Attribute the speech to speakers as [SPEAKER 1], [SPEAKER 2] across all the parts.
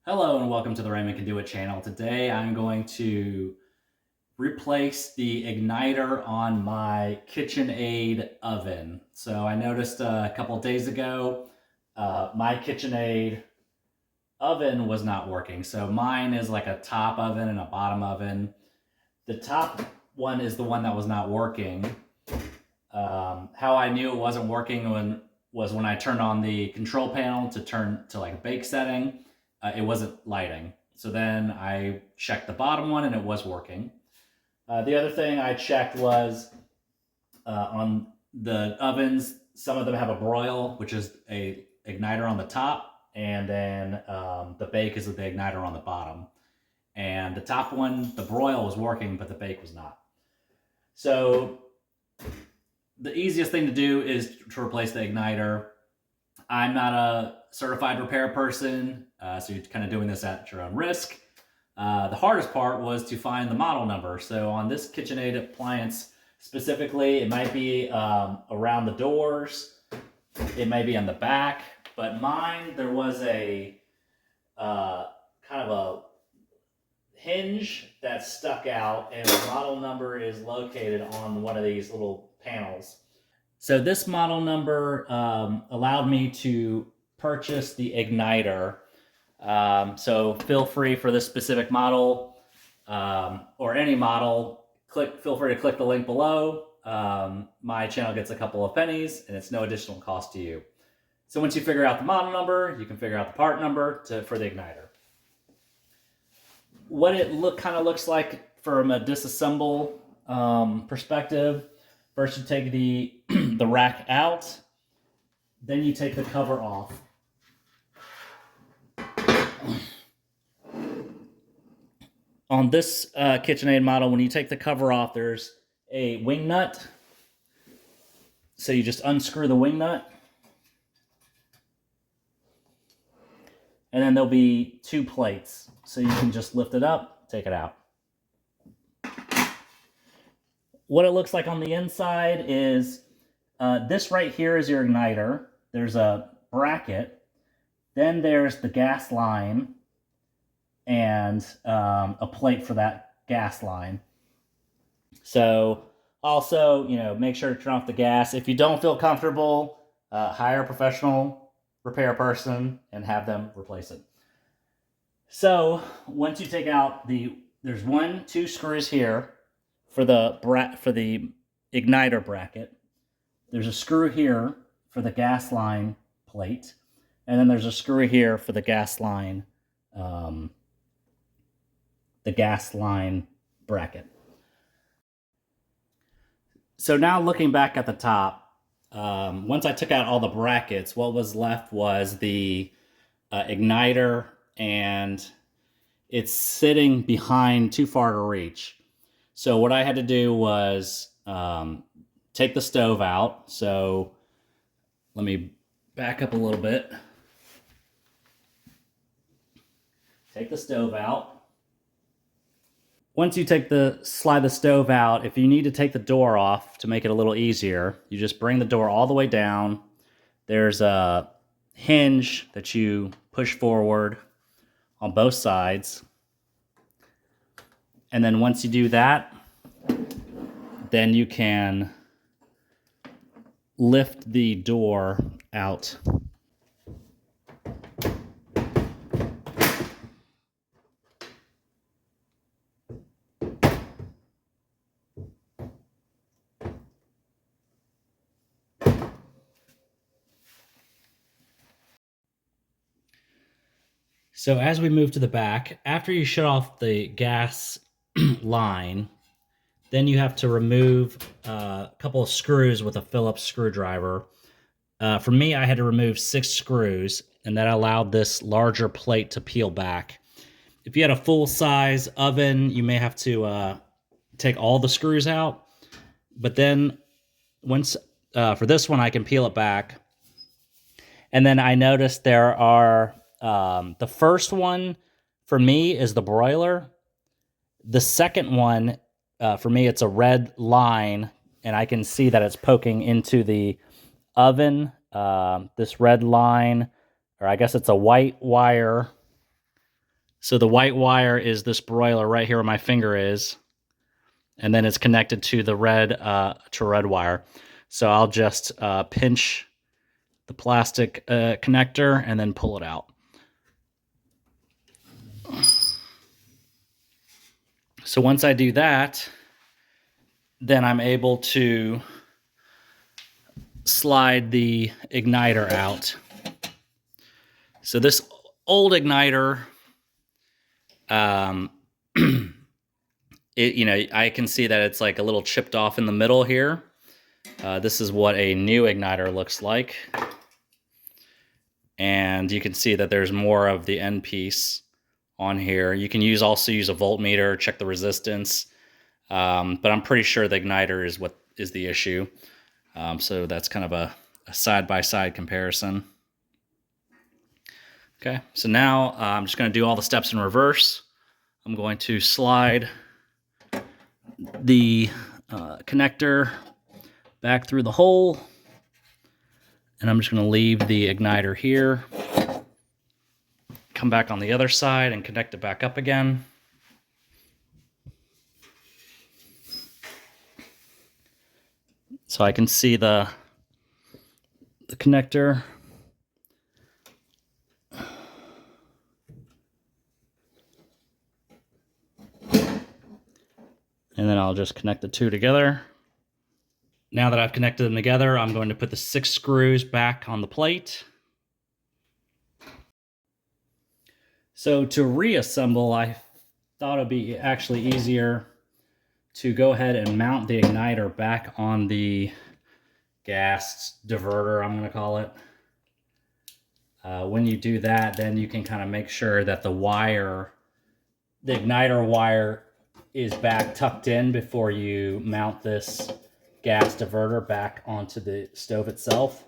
[SPEAKER 1] Hello and welcome to the Raymond Can Do It channel. Today I'm going to replace the igniter on my KitchenAid oven. So I noticed a couple of days ago my KitchenAid oven was not working. So mine is like a top oven and a bottom oven. The top one is the one that was not working. How I knew it wasn't working was when I turned on the control panel to turn to like a bake setting. It wasn't lighting. So then I checked the bottom one and it was working. The other thing I checked was on the ovens, some of them have a broil, which is a igniter on the top, and then the bake is the igniter on the bottom. And the top one, the broil was working, but the bake was not. So the easiest thing to do is to replace the igniter. I'm not a certified repair person, so you're kind of doing this at your own risk. The hardest part was to find the model number. So on this KitchenAid appliance specifically, it might be around the doors, it may be on the back, but mine, there was a kind of a hinge that stuck out, and the model number is located on one of these little panels. So this model number allowed me to purchase the igniter. So feel free for this specific model or any model, feel free to click the link below. My channel gets a couple of pennies and it's no additional cost to you. So once you figure out the model number, you can figure out the part number for the igniter. What it kind of looks like from a disassemble perspective. First, you take the rack out, then you take the cover off. On this KitchenAid model, when you take the cover off, there's a wing nut. So you just unscrew the wing nut. And then there'll be two plates. So you can just lift it up, take it out. What it looks like on the inside is this right here is your igniter. There's a bracket. Then there's the gas line and a plate for that gas line. So also, make sure to turn off the gas. If you don't feel comfortable, hire a professional repair person and have them replace it. So once you take out there's 2 screws here for the igniter bracket. There's a screw here for the gas line plate, and then there's a screw here for the gas line bracket. So now looking back at the top, once I took out all the brackets, what was left was the igniter, and it's sitting behind too far to reach. So what I had to do was take the stove out. So let me back up a little bit. Take the stove out. Once you slide the stove out, if you need to take the door off to make it a little easier, you just bring the door all the way down. There's a hinge that you push forward on both sides. And then once you do that, then you can lift the door out. So as we move to the back, after you shut off the gas line, then you have to remove a couple of screws with a Phillips screwdriver. For me, I had to remove 6 screws, and that allowed this larger plate to peel back. If you had a full-size oven, you may have to take all the screws out. But then once for this one, I can peel it back. And then I noticed there are the first one for me is the broiler. The second one for me, it's a red line, and I can see that it's poking into the oven. This red line, or I guess it's a white wire So the white wire is this broiler right here where my finger is, and then it's connected to the red wire. So I'll just pinch the plastic connector and then pull it out. So once I do that, then I'm able to slide the igniter out. So this old igniter, I can see that it's like a little chipped off in the middle here. This is what a new igniter looks like. And you can see that there's more of the end piece on here. You can also use a voltmeter, check the resistance. But I'm pretty sure the igniter is what is the issue. So that's kind of a side-by-side comparison. Okay, so now I'm just going to do all the steps in reverse. I'm going to slide the connector back through the hole, and I'm just going to leave the igniter here. Come back on the other side and connect it back up again. So I can see the connector. And then I'll just connect the two together. Now that I've connected them together, I'm going to put the 6 screws back on the plate. So to reassemble, I thought it'd be actually easier to go ahead and mount the igniter back on the gas diverter, I'm going to call it. When you do that, then you can kind of make sure that the igniter wire is back tucked in before you mount this gas diverter back onto the stove itself.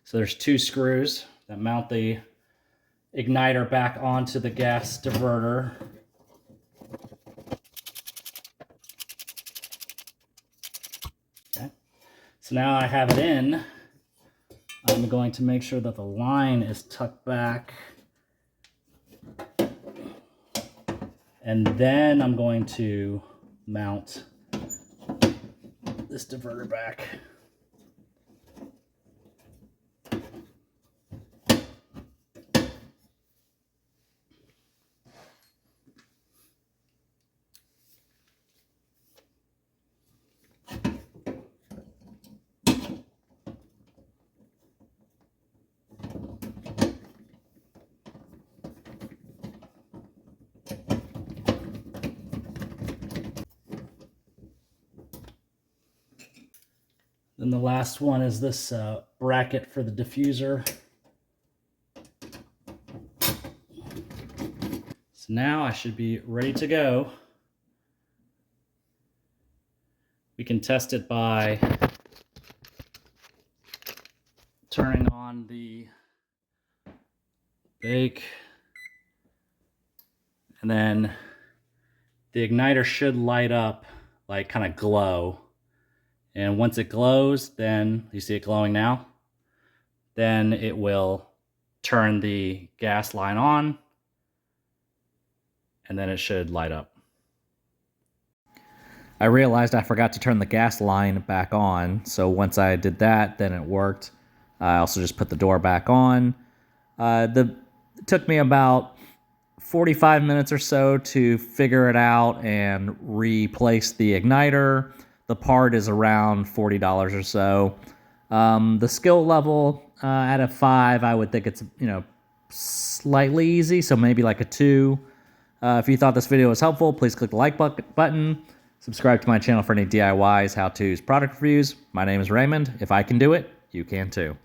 [SPEAKER 1] So there's 2 screws that mount the igniter back onto the gas diverter. Okay. So now I have it in. I'm going to make sure that the line is tucked back. And then I'm going to mount this diverter back. Then the last one is this bracket for the diffuser. So now I should be ready to go. We can test it by turning on the bake, and then the igniter should light up, like kind of glow. And once it glows, then you see it glowing now, then it will turn the gas line on, and then it should light up. I realized I forgot to turn the gas line back on, so once I did that, then it worked. I also just put the door back on. It took me about 45 minutes or so to figure it out and replace the igniter. The part is around $40 or so. The skill level, out of 5, I would think it's, slightly easy, so maybe like a 2. If you thought this video was helpful, please click the like button. Subscribe to my channel for any DIYs, how-tos, product reviews. My name is Raymond. If I can do it, you can too.